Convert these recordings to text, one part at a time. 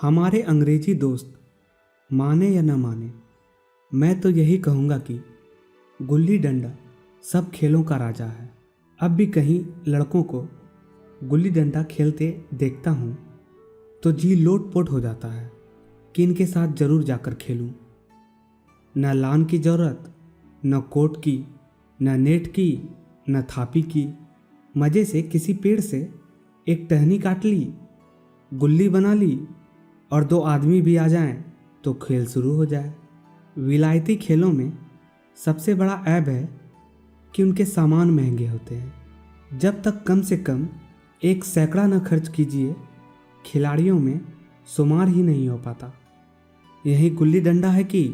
हमारे अंग्रेजी दोस्त माने या न माने, मैं तो यही कहूँगा कि गुल्ली डंडा सब खेलों का राजा है। अब भी कहीं लड़कों को गुल्ली डंडा खेलते देखता हूँ तो जी लोट-पोट हो जाता है कि इनके साथ ज़रूर जाकर खेलूँ। न लान की ज़रूरत, न कोर्ट की, न नेट की, न थापी की। मज़े से किसी पेड़ से एक टहनी काट ली, गुल्ली बना ली और दो आदमी भी आ जाएं तो खेल शुरू हो जाए। विलायती खेलों में सबसे बड़ा ऐब है कि उनके सामान महंगे होते हैं। जब तक कम से कम एक सैकड़ा न खर्च कीजिए, खिलाड़ियों में शुमार ही नहीं हो पाता। यही गुल्ली डंडा है कि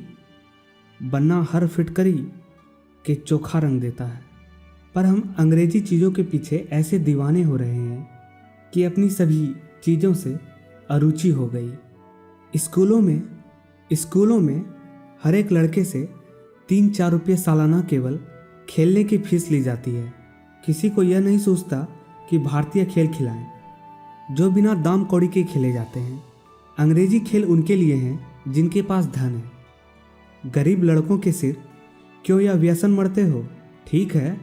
बन्ना हर फिटकरी के चोखा रंग देता है। पर हम अंग्रेजी चीज़ों के पीछे ऐसे दीवाने हो रहे हैं कि अपनी सभी चीज़ों से अरुचि हो गई। स्कूलों में हर एक लड़के से 3-4 रुपये सालाना केवल खेलने की फीस ली जाती है। किसी को यह नहीं सोचता कि भारतीय खेल खिलाएं जो बिना दाम कौड़ी के खेले जाते हैं। अंग्रेजी खेल उनके लिए हैं जिनके पास धन है। गरीब लड़कों के सिर क्यों यह व्यसन मरते हो? ठीक है,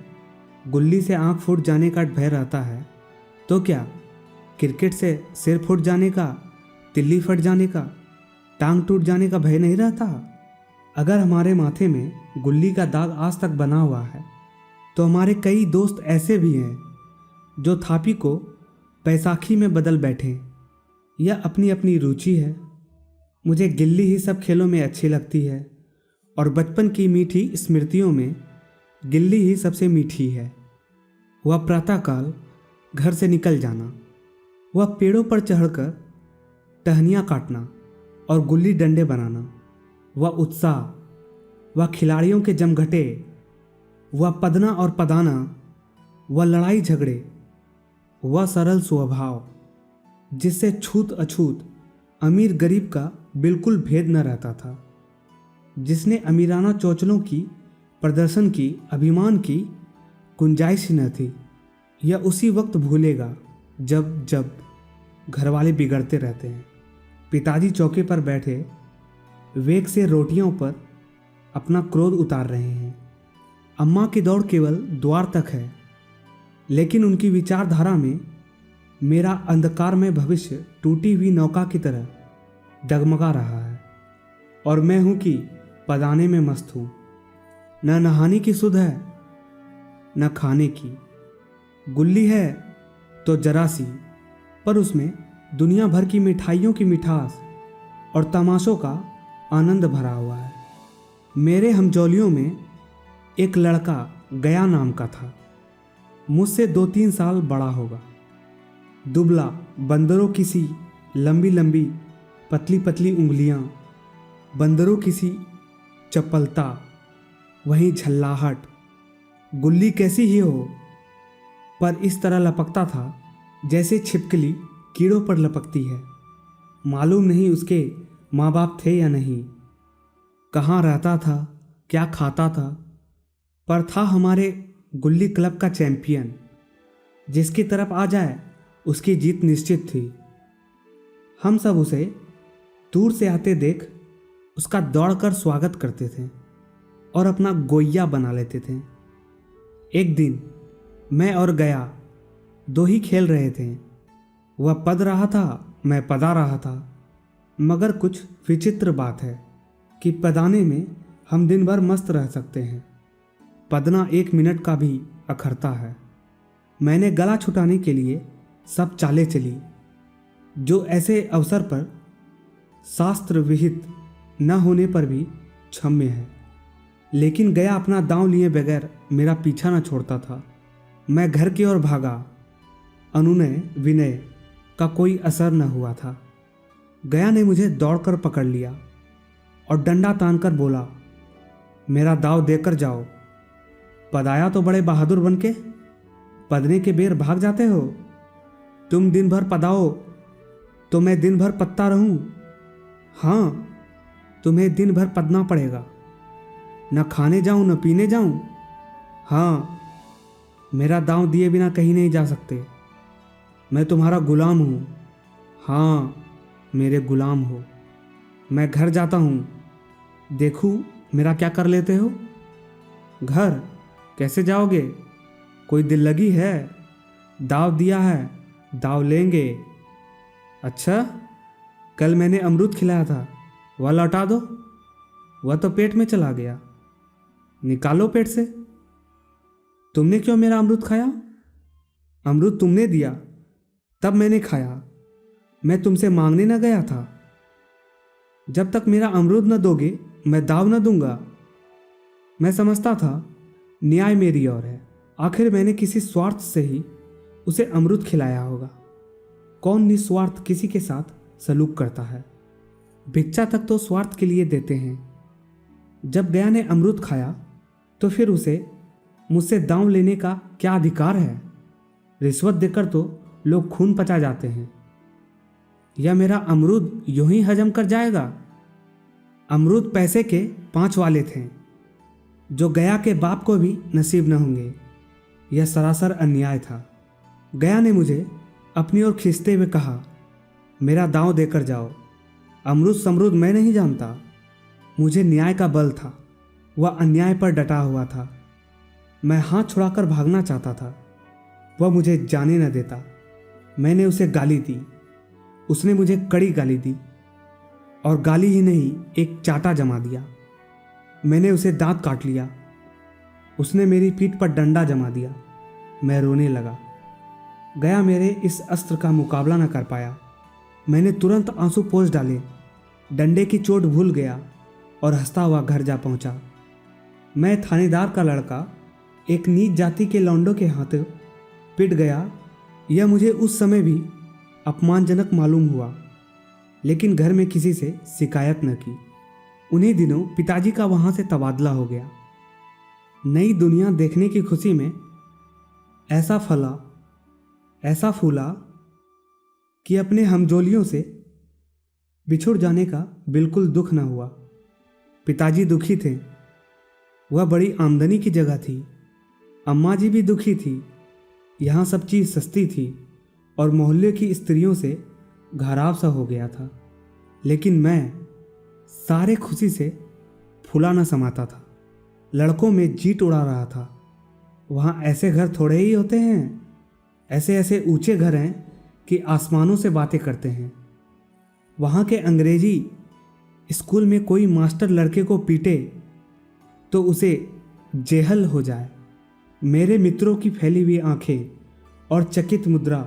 गुल्ली से आंख फूट जाने का भय रहता है तो क्या क्रिकेट से सिर फूट जाने का, तिल्ली फट जाने का, टांग टूट जाने का भय नहीं रहता? अगर हमारे माथे में गुल्ली का दाग आज तक बना हुआ है तो हमारे कई दोस्त ऐसे भी हैं जो थापी को बैसाखी में बदल बैठे। यह अपनी अपनी रुचि है। मुझे गिल्ली ही सब खेलों में अच्छी लगती है और बचपन की मीठी स्मृतियों में गिल्ली ही सबसे मीठी है। वह प्रातःकाल घर से निकल जाना, वह पेड़ों पर चढ़कर टहनियाँ काटना और गुल्ली डंडे बनाना, वह उत्साह, वह खिलाड़ियों के जमघटे, वह पदना और पदाना, वह लड़ाई झगड़े, वह सरल स्वभाव जिससे छूत अछूत अमीर गरीब का बिल्कुल भेद न रहता था, जिसने अमीराना चौचलों की प्रदर्शन की अभिमान की गुंजाइश न थी। यह उसी वक्त भूलेगा जब घरवाले बिगड़ते रहते हैं। पिताजी चौके पर बैठे वेग से रोटियों पर अपना क्रोध उतार रहे हैं। अम्मा की दौड़ केवल द्वार तक है, लेकिन उनकी विचारधारा में मेरा अंधकार में भविष्य टूटी हुई नौका की तरह डगमगा रहा है और मैं हूं कि पदाने में मस्त हूं। न नहाने की सुध है, न खाने की। गुल्ली है तो जरा सी, पर उसमें दुनिया भर की मिठाइयों की मिठास और तमाशों का आनंद भरा हुआ है। मेरे हमजोलियों में एक लड़का गया नाम का था। मुझसे 2-3 साल बड़ा होगा। दुबला, बंदरों की सी लंबी लंबी पतली पतली उंगलियां, बंदरों की सी चपलता, वहीं झल्लाहट। गुल्ली कैसी ही हो, पर इस तरह लपकता था जैसे छिपकली कीड़ों पर लपकती है। मालूम नहीं उसके माँ बाप थे या नहीं, कहाँ रहता था, क्या खाता था, पर था हमारे गुल्ली क्लब का चैंपियन। जिसकी तरफ आ जाए उसकी जीत निश्चित थी। हम सब उसे दूर से आते देख उसका दौड़कर स्वागत करते थे और अपना गोइया बना लेते थे। एक दिन मैं और गया दो ही खेल रहे थे। वह पद रहा था, मैं पदा रहा था। मगर कुछ विचित्र बात है कि पदाने में हम दिन भर मस्त रह सकते हैं, पदना 1 मिनट का भी अखरता है। मैंने गला छुटाने के लिए सब चालें चली जो ऐसे अवसर पर शास्त्र विहित न होने पर भी क्षम्य है। लेकिन गया अपना दांव लिए बगैर मेरा पीछा न छोड़ता था। मैं घर की ओर भागा। अनुनय विनय का कोई असर न हुआ था। गया ने मुझे दौड़कर पकड़ लिया और डंडा तानकर बोला, मेरा दाव देकर जाओ। पदाया तो बड़े बहादुर बनके, पदने के बेर भाग जाते हो। तुम दिन भर पदाओ तो मैं दिन भर पदता रहूं? हाँ, तुम्हें दिन भर पदना पड़ेगा। न खाने जाऊं न पीने जाऊं? हाँ, मेरा दांव दिए बिना कहीं नहीं जा सकते। मैं तुम्हारा गुलाम हूँ। हाँ, मेरे गुलाम हो। मैं घर जाता हूँ, देखूँ मेरा क्या कर लेते हो। घर कैसे जाओगे? कोई दिल लगी है? दाव दिया है, दाव लेंगे। अच्छा, कल मैंने अमरूद खिलाया था, वह लौटा दो। वह तो पेट में चला गया, निकालो पेट से। तुमने क्यों मेरा अमरूद खाया? अमरूद तुमने दिया, तब मैंने खाया। मैं तुमसे मांगने न गया था। जब तक मेरा अमरूद न दोगे, मैं दाव न दूंगा। मैं समझता था न्याय मेरी ओर है। आखिर मैंने किसी स्वार्थ से ही उसे अमरूद खिलाया होगा। कौन निस्वार्थ किसी के साथ सलूक करता है? भिक्षा तक तो स्वार्थ के लिए देते हैं। जब गया ने अमरूद खाया तो फिर उसे मुझसे दांव लेने का क्या अधिकार है? रिश्वत देकर तो लोग खून पचा जाते हैं। या मेरा अमरूद यूं ही हजम कर जाएगा? अमरूद पैसे के 5 वाले थे, जो गया के बाप को भी नसीब न होंगे। यह सरासर अन्याय था। गया ने मुझे अपनी ओर खींचते हुए कहा, मेरा दांव देकर जाओ। अमरूद समरूद मैं नहीं जानता, मुझे न्याय का बल था। वह अन्याय पर डटा हुआ था। मैं हाथ छुड़ाकर भागना चाहता था, वह मुझे जाने न देता। मैंने उसे गाली दी, उसने मुझे कड़ी गाली दी, और गाली ही नहीं एक चाटा जमा दिया। मैंने उसे दांत काट लिया, उसने मेरी पीठ पर डंडा जमा दिया। मैं रोने लगा। गया मेरे इस अस्त्र का मुकाबला न कर पाया। मैंने तुरंत आंसू पोंछ डाले, डंडे की चोट भूल गया और हंसता हुआ घर जा पहुंचा। मैं थानेदार का लड़का एक नीच जाति के लौंडों के हाथ पिट गया, यह मुझे उस समय भी अपमानजनक मालूम हुआ, लेकिन घर में किसी से शिकायत न की। उन्हीं दिनों पिताजी का वहां से तबादला हो गया। नई दुनिया देखने की खुशी में ऐसा फूला कि अपने हमजोलियों से बिछुड़ जाने का बिल्कुल दुख न हुआ। पिताजी दुखी थे, वह बड़ी आमदनी की जगह थी। अम्मा जी भी दुखी थी, यहाँ सब चीज़ सस्ती थी और मोहल्ले की स्त्रियों से घराव सा हो गया था। लेकिन मैं सारे खुशी से फूला न समाता था, लड़कों में जीत उड़ा रहा था। वहाँ ऐसे घर थोड़े ही होते हैं, ऐसे ऐसे ऊंचे घर हैं कि आसमानों से बातें करते हैं। वहाँ के अंग्रेजी स्कूल में कोई मास्टर लड़के को पीटे तो उसे जेहल हो जाए। मेरे मित्रों की फैली हुई आंखें और चकित मुद्रा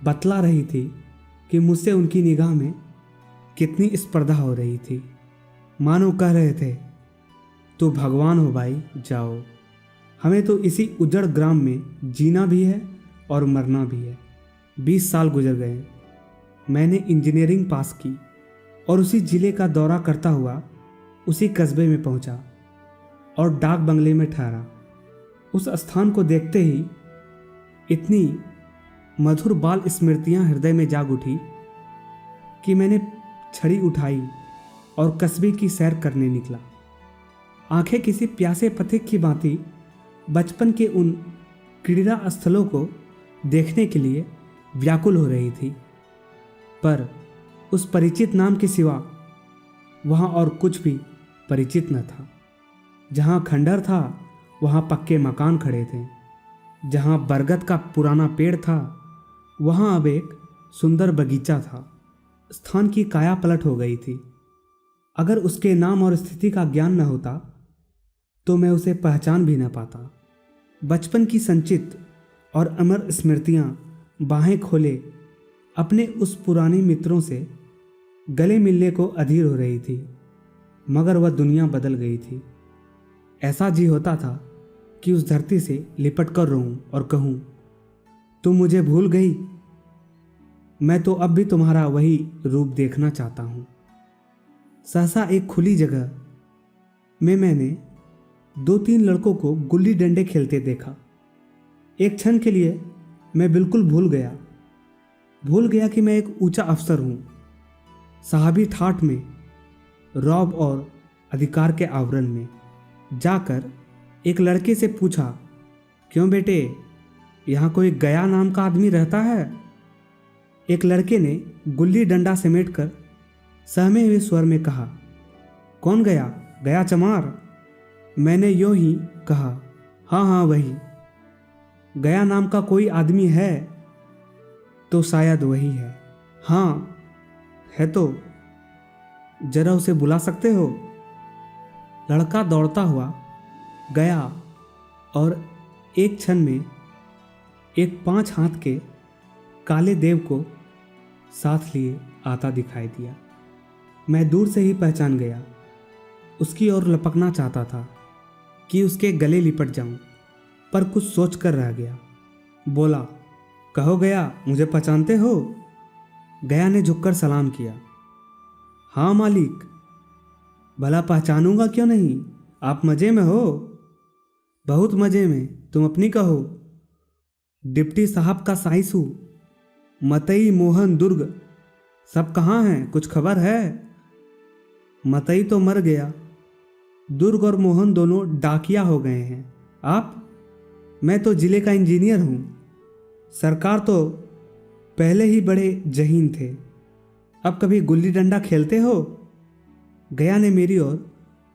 बतला रही थी कि मुझसे उनकी निगाह में कितनी स्पर्धा हो रही थी। मानो कह रहे थे, तो भगवान हो भाई, जाओ। हमें तो इसी उजड़ ग्राम में जीना भी है और मरना भी है। 20 साल गुजर गए। मैंने इंजीनियरिंग पास की और उसी जिले का दौरा करता हुआ उसी कस्बे में पहुंचा और डाक बंगले में ठहरा। उस स्थान को देखते ही इतनी मधुर बाल स्मृतियां हृदय में जाग उठी कि मैंने छड़ी उठाई और कस्बे की सैर करने निकला। आंखें किसी प्यासे पथिक की भांति बचपन के उन क्रीड़ा स्थलों को देखने के लिए व्याकुल हो रही थी, पर उस परिचित नाम के सिवा वहाँ और कुछ भी परिचित न था। जहाँ खंडहर था वहाँ पक्के मकान खड़े थे। जहाँ बरगद का पुराना पेड़ था वहाँ अब एक सुंदर बगीचा था। स्थान की काया पलट हो गई थी। अगर उसके नाम और स्थिति का ज्ञान न होता तो मैं उसे पहचान भी न पाता। बचपन की संचित और अमर स्मृतियाँ बाहें खोले अपने उस पुराने मित्रों से गले मिलने को अधीर हो रही थी, मगर वह दुनिया बदल गई थी। ऐसा जी होता था कि उस धरती से लिपट कर रोऊं और कहूं, तुम मुझे भूल गई, मैं तो अब भी तुम्हारा वही रूप देखना चाहता हूं। सहसा एक खुली जगह में मैंने 2-3 लड़कों को गुल्ली डंडे खेलते देखा। एक क्षण के लिए मैं बिल्कुल भूल गया कि मैं एक ऊंचा अफसर हूं। साहबी ठाठ में, रौब और अधिकार के आवरण में जाकर एक लड़के से पूछा, क्यों बेटे, यहाँ कोई गया नाम का आदमी रहता है? एक लड़के ने गुल्ली डंडा समेटकर सहमे हुए स्वर में कहा, कौन गया? गया चमार? मैंने यूं ही कहा, हाँ हाँ वही। गया नाम का कोई आदमी है? तो शायद वही है। हाँ है तो जरा उसे बुला सकते हो? लड़का दौड़ता हुआ गया और एक क्षण में एक 5 हाथ के काले देव को साथ लिए आता दिखाई दिया। मैं दूर से ही पहचान गया। उसकी ओर लपकना चाहता था कि उसके गले लिपट जाऊं, पर कुछ सोच कर रह गया। बोला, कहो गया, मुझे पहचानते हो? गया ने झुककर सलाम किया। हाँ मालिक, भला पहचानूंगा क्यों नहीं। आप मज़े में हो? बहुत मज़े में, तुम अपनी कहो। डिप्टी साहब का साइसू, मतई, मोहन, दुर्ग सब कहाँ हैं? कुछ खबर है? मतई तो मर गया, दुर्ग और मोहन दोनों डाकिया हो गए हैं। आप? मैं तो जिले का इंजीनियर हूँ। सरकार तो पहले ही बड़े जहीन थे। अब कभी गुल्ली डंडा खेलते हो? गया ने मेरी ओर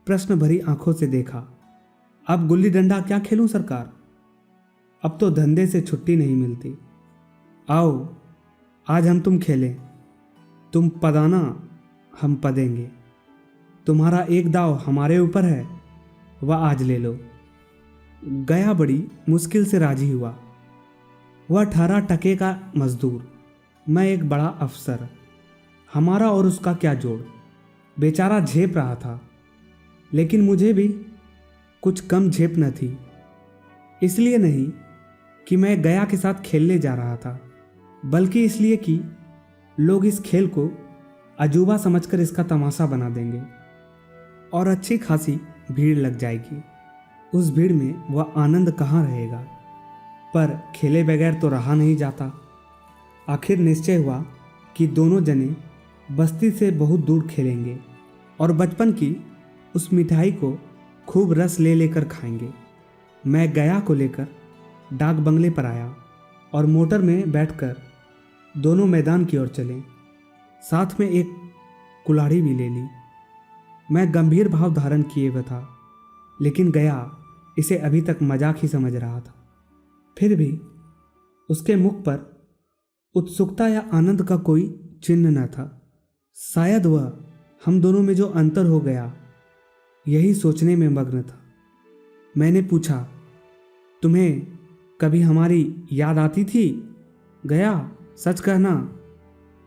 प्रश्न भरी आंखों से देखा। अब गुल्ली डंडा क्या खेलूं सरकार? अब तो धंधे से छुट्टी नहीं मिलती। आओ आज हम तुम खेलें। तुम पदाना, हम पदेंगे। तुम्हारा एक दाव हमारे ऊपर है, वह आज ले लो। गया बड़ी मुश्किल से राजी हुआ। वह 18 टके का मजदूर, मैं एक बड़ा अफसर। हमारा और उसका क्या जोड़। बेचारा झेप रहा था, लेकिन मुझे भी कुछ कम झेप न थी। इसलिए नहीं कि मैं गया के साथ खेलने जा रहा था, बल्कि इसलिए कि लोग इस खेल को अजूबा समझकर इसका तमाशा बना देंगे और अच्छी खासी भीड़ लग जाएगी। उस भीड़ में वह आनंद कहाँ रहेगा। पर खेले बगैर तो रहा नहीं जाता। आखिर निश्चय हुआ कि दोनों जने बस्ती से बहुत दूर खेलेंगे और बचपन की उस मिठाई को खूब रस ले लेकर खाएंगे। मैं गया को लेकर डाक बंगले पर आया और मोटर में बैठकर दोनों मैदान की ओर चले। साथ में एक कुल्हाड़ी भी ले ली। मैं गंभीर भाव धारण किए हुआ था, लेकिन गया इसे अभी तक मजाक ही समझ रहा था। फिर भी उसके मुख पर उत्सुकता या आनंद का कोई चिन्ह न था। शायद वह हम दोनों में जो अंतर हो गया, यही सोचने में मग्न था। मैंने पूछा, तुम्हें कभी हमारी याद आती थी? गया सच कहना।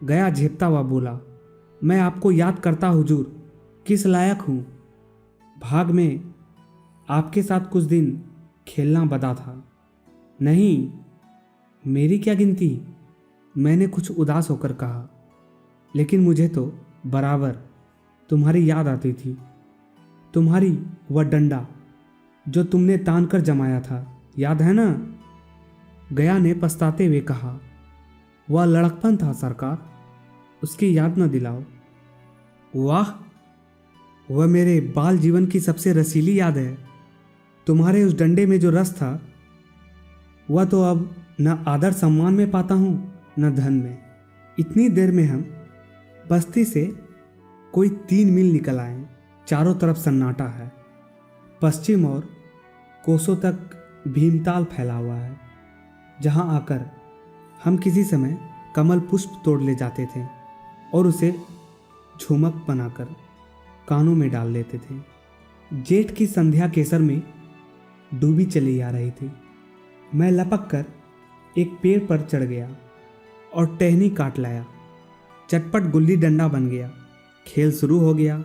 गया झेपता हुआ बोला, मैं आपको याद करता हुजूर, किस लायक हूँ। भाग में आपके साथ कुछ दिन खेलना बदा था। नहीं, मेरी क्या गिनती, मैंने कुछ उदास होकर कहा। लेकिन मुझे तो बराबर तुम्हारी याद आती थी। तुम्हारी वह डंडा जो तुमने तान कर जमाया था, याद है ना? गया ने पछताते हुए कहा, वह लड़कपन था सरकार, उसकी याद न दिलाओ। वाह, वह मेरे बाल जीवन की सबसे रसीली याद है। तुम्हारे उस डंडे में जो रस था, वह तो अब न आदर सम्मान में पाता हूँ न धन में। इतनी देर में हम बस्ती से कोई 3 मील निकल आए। चारों तरफ सन्नाटा है। पश्चिम और कोसों तक भीमताल फैला हुआ है, जहाँ आकर हम किसी समय कमल पुष्प तोड़ ले जाते थे और उसे झुमक बनाकर कानों में डाल लेते थे। जेठ की संध्या केसर में डूबी चली आ रही थी। मैं लपक कर एक पेड़ पर चढ़ गया और टहनी काट लाया। चटपट गुल्ली डंडा बन गया। खेल शुरू हो गया।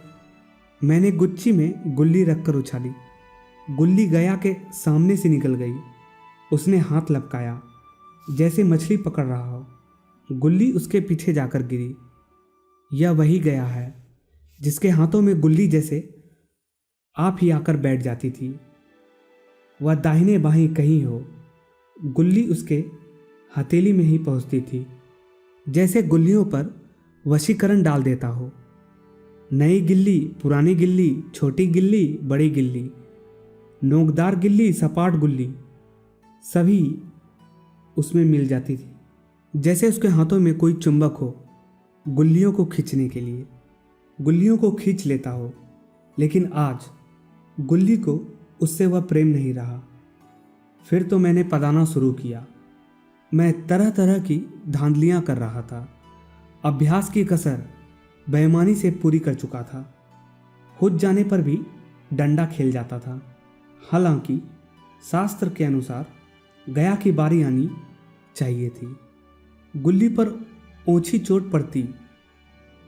मैंने गुच्छी में गुल्ली रखकर उछाली। गुल्ली गया के सामने से निकल गई। उसने हाथ लपकाया जैसे मछली पकड़ रहा हो। गुल्ली उसके पीछे जाकर गिरी। यह वही गया है जिसके हाथों में गुल्ली जैसे आप ही आकर बैठ जाती थी। वह दाहिने बाहीं कहीं हो, गुल्ली उसके हथेली में ही पहुंचती थी, जैसे गुल्लियों पर वशीकरण डाल देता हो। नई गिल्ली, पुरानी गिल्ली, छोटी गिल्ली, बड़ी गिल्ली, नोकदार गिल्ली, सपाट गुल्ली, सभी उसमें मिल जाती थी। जैसे उसके हाथों में कोई चुंबक हो गुल्लियों को खींचने के लिए। गुल्लियों को खींच लेता हो, लेकिन आज गुल्ली को उससे वह प्रेम नहीं रहा। फिर तो मैंने पदाना शुरू किया। मैं तरह तरह की धांधलियां कर रहा था। अभ्यास की कसर बेईमानी से पूरी कर चुका था। हुज जाने पर भी डंडा खेल जाता था। हालांकि शास्त्र के अनुसार गया की बारी आनी चाहिए थी। गुल्ली पर ओछी चोट पड़ती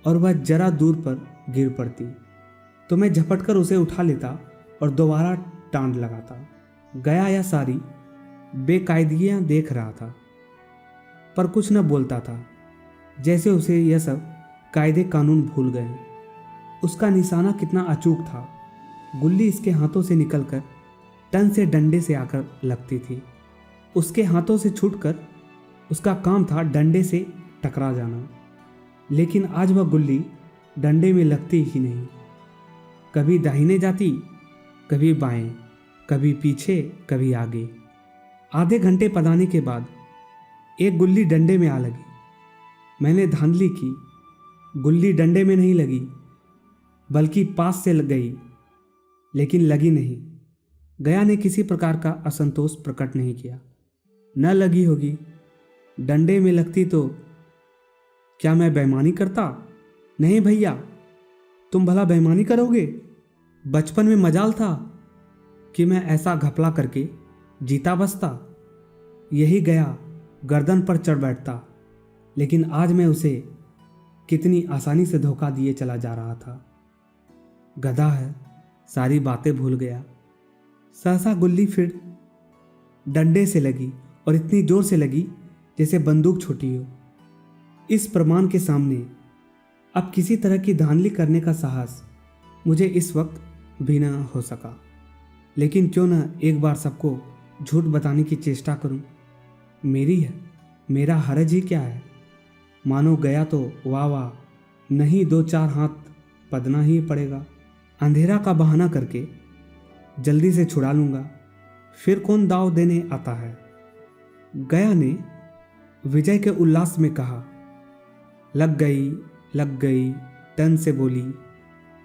और वह जरा दूर पर गिर पड़ती तो मैं झपटकर उसे उठा लेता और दोबारा टांड लगाता। गया या सारी बेकायदगियां देख रहा था, पर कुछ न बोलता था, जैसे उसे यह सब कायदे कानून भूल गए। उसका निशाना कितना अचूक था। गुल्ली इसके हाथों से निकलकर टन से डंडे से आकर लगती थी। उसके हाथों से छूटकर उसका काम था डंडे से टकरा जाना। लेकिन आज वह गुल्ली डंडे में लगती ही नहीं। कभी दाहिने जाती, कभी बाएं, कभी पीछे, कभी आगे। आधे घंटे पदाने के बाद एक गुल्ली डंडे में आ लगी। मैंने धांधली की। गुल्ली डंडे में नहीं लगी, बल्कि पास से लग गई, लेकिन लगी नहीं। गया ने किसी प्रकार का असंतोष प्रकट नहीं किया। न लगी होगी, डंडे में लगती तो क्या मैं बेईमानी करता? नहीं भैया, तुम भला बेईमानी करोगे? बचपन में मजाल था कि मैं ऐसा घपला करके जीता बसता। यही गया गर्दन पर चढ़ बैठता, लेकिन आज मैं उसे कितनी आसानी से धोखा दिए चला जा रहा था। गधा है, सारी बातें भूल गया। सहसा गुल्ली फिर डंडे से लगी और इतनी जोर से लगी जैसे बंदूक छूटी हो। इस प्रमाण के सामने अब किसी तरह की धांधली करने का साहस मुझे इस वक्त भी न हो सका। लेकिन क्यों न एक बार सबको झूठ बताने की चेष्टा करूं। मेरा हरज ही क्या है? मानो गया तो वाह वाह, नहीं 2-4 हाथ पदना ही पड़ेगा। अंधेरा का बहाना करके जल्दी से छुड़ा लूंगा, फिर कौन दाव देने आता है। गया ने विजय के उल्लास में कहा। लग गई टन से बोली।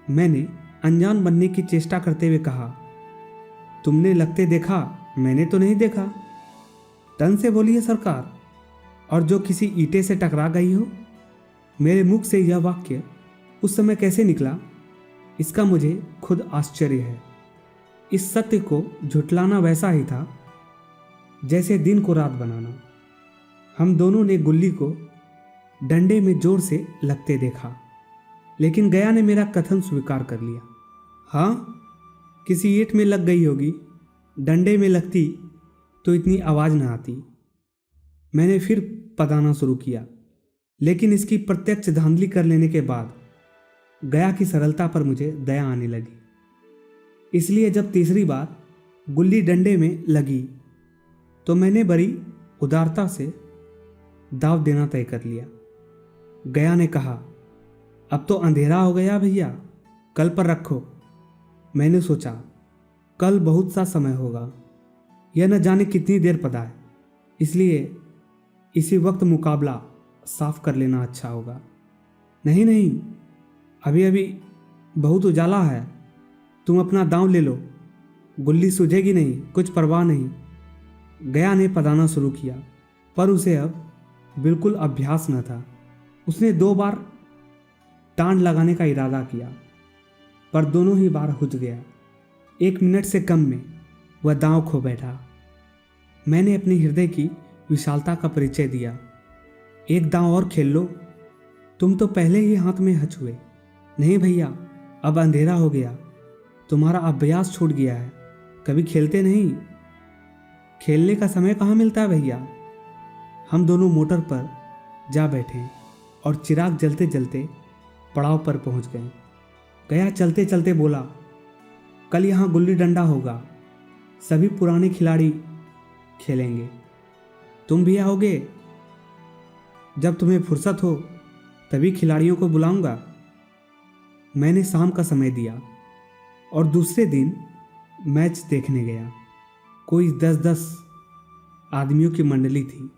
मैंने अनजान बनने की चेष्टा करते हुए कहा, तुमने लगते देखा, मैंने तो नहीं देखा। टन से बोली है सरकार, और जो किसी ईंटे से टकरा गई हो। मेरे मुख से यह वाक्य उस समय कैसे निकला, इसका मुझे खुद आश्चर्य है। इस सत्य को झुटलाना वैसा ही था जैसे दिन को रात बनाना। हम दोनों ने गुल्ली को डंडे में जोर से लगते देखा, लेकिन गया ने मेरा कथन स्वीकार कर लिया। हाँ, किसी ईंट में लग गई होगी। डंडे में लगती तो इतनी आवाज़ न आती। मैंने फिर पदाना शुरू किया, लेकिन इसकी प्रत्यक्ष धांधली कर लेने के बाद गया की सरलता पर मुझे दया आने लगी। इसलिए जब तीसरी बार गुल्ली डंडे में लगी तो मैंने बड़ी उदारता से दाव देना तय कर लिया। गया ने कहा, अब तो अंधेरा हो गया भैया, कल पर रखो। मैंने सोचा, कल बहुत सा समय होगा, यह न जाने कितनी देर पड़ा है, इसलिए इसी वक्त मुकाबला साफ कर लेना अच्छा होगा। नहीं, अभी बहुत उजाला है, तुम अपना दांव ले लो, गुल्ली सूझेगी नहीं, कुछ परवाह नहीं। गया ने पदाना शुरू किया, पर उसे अब बिल्कुल अभ्यास न था। उसने 2 बार टांड लगाने का इरादा किया, पर दोनों ही बार हुज गया। 1 मिनट से कम में वह दांव खो बैठा। मैंने अपने हृदय की विशालता का परिचय दिया। एक दांव और खेल लो, तुम तो पहले ही हाथ में हच हुए। नहीं भैया, अब अंधेरा हो गया, तुम्हारा अभ्यास छूट गया है, कभी खेलते नहीं। खेलने का समय कहाँ मिलता है भैया। हम दोनों मोटर पर जा बैठे और चिराग जलते जलते पड़ाव पर पहुंच गए। गया चलते चलते बोला, कल यहाँ गुल्ली डंडा होगा, सभी पुराने खिलाड़ी खेलेंगे, तुम भी आओगे? जब तुम्हें फुर्सत हो तभी खिलाड़ियों को बुलाऊंगा। मैंने शाम का समय दिया और दूसरे दिन मैच देखने गया। कोई 10-10 आदमियों की मंडली थी।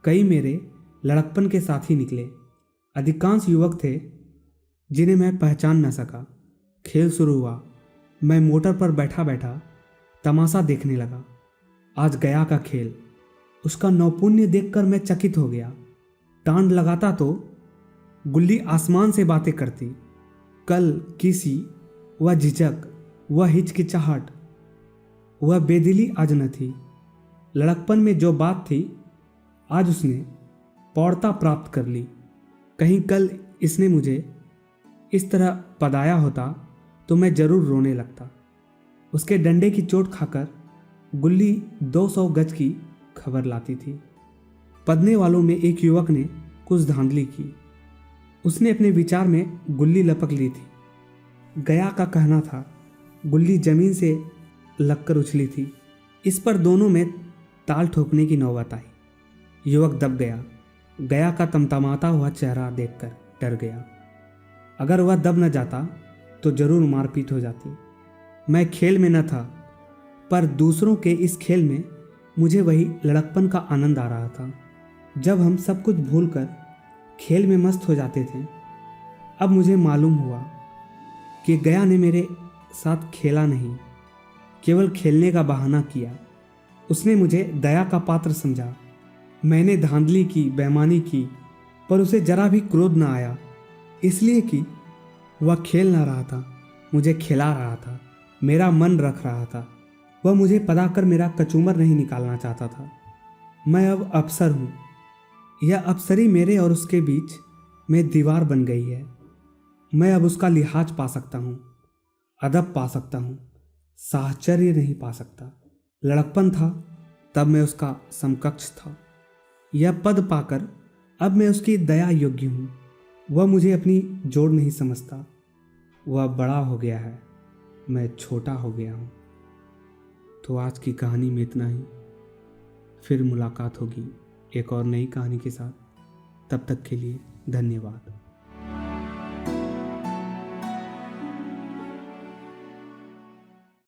कई मेरे लड़कपन के साथी निकले। अधिकांश युवक थे जिन्हें मैं पहचान न सका। खेल शुरू हुआ। मैं मोटर पर बैठा बैठा तमाशा देखने लगा। आज गया का खेल, उसका नौपुण्य देखकर मैं चकित हो गया। टांड लगाता तो गुल्ली आसमान से बातें करती। कल किसी वह झिझक, वह हिचकिचाहट, वह बेदिली आज न थी। लड़कपन में जो बात थी आज उसने पौड़ता प्राप्त कर ली। कहीं कल इसने मुझे इस तरह पदाया होता तो मैं जरूर रोने लगता। उसके डंडे की चोट खाकर गुल्ली 200 गज की खबर लाती थी। पदने वालों में एक युवक ने कुछ धांधली की। उसने अपने विचार में गुल्ली लपक ली थी। गया का कहना था गुल्ली जमीन से लगकर उछली थी। इस पर दोनों में ताल ठोकने की नौबत आई। युवक दब गया। गया का तमतमाता हुआ चेहरा देखकर डर गया। अगर वह दब न जाता तो जरूर मारपीट हो जाती। मैं खेल में न था, पर दूसरों के इस खेल में मुझे वही लड़कपन का आनंद आ रहा था जब हम सब कुछ भूलकर खेल में मस्त हो जाते थे। अब मुझे मालूम हुआ कि गया ने मेरे साथ खेला नहीं, केवल खेलने का बहाना किया। उसने मुझे दया का पात्र समझा। मैंने धांधली की, बेईमानी की, पर उसे जरा भी क्रोध न आया, इसलिए कि वह खेल ना रहा था, मुझे खिला रहा था, मेरा मन रख रहा था। वह मुझे पदाकर मेरा कचूमर नहीं निकालना चाहता था। मैं अब अफसर हूँ। यह अफसरी मेरे और उसके बीच में दीवार बन गई है। मैं अब उसका लिहाज पा सकता हूँ, अदब पा सकता हूँ, साहचर्य नहीं पा सकता। लड़कपन था तब मैं उसका समकक्ष था। यह पद पाकर अब मैं उसकी दया योग्य हूँ। वह मुझे अपनी जोड़ नहीं समझता। वह बड़ा हो गया है, मैं छोटा हो गया हूँ। तो आज की कहानी में इतना ही। फिर मुलाकात होगी एक और नई कहानी के साथ। तब तक के लिए धन्यवाद।